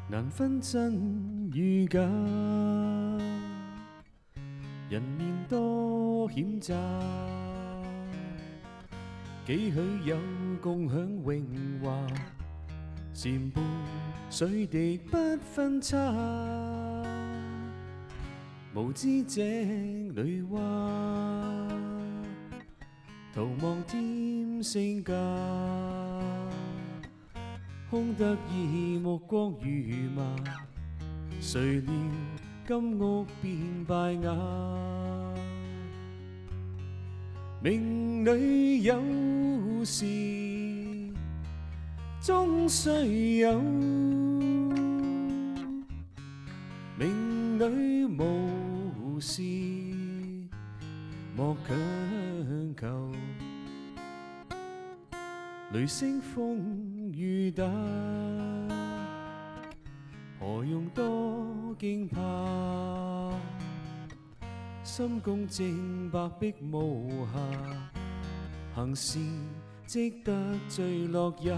難分真與假，人面多險詐，幾許有共享榮華，禪伴水滴不分差，無知井裏蛙，徒望添聲價，空得意目光如麻，誰料金屋變敗瓦。命裏有時終須有，命裏無時莫強求。雷聲風雨打，何用多驚怕？心公正白璧無瑕，行善積得最樂也。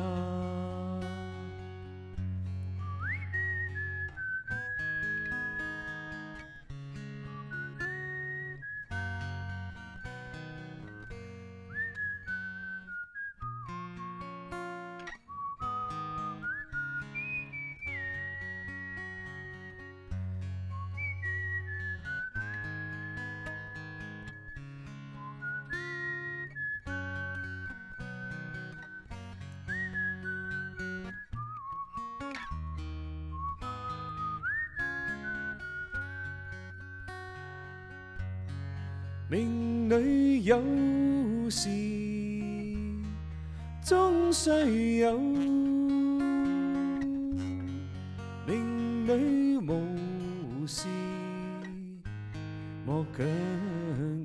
命裏有時終須有，命裏無時莫強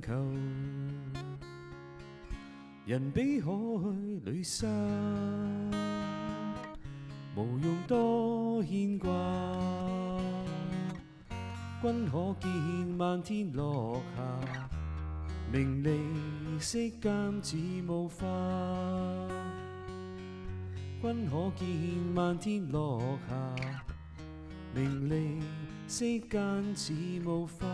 求。人比海裏沙，無用多牽掛。君可見漫天落霞，名利息間似霧化。君可見漫天落霞，名利息間似霧化。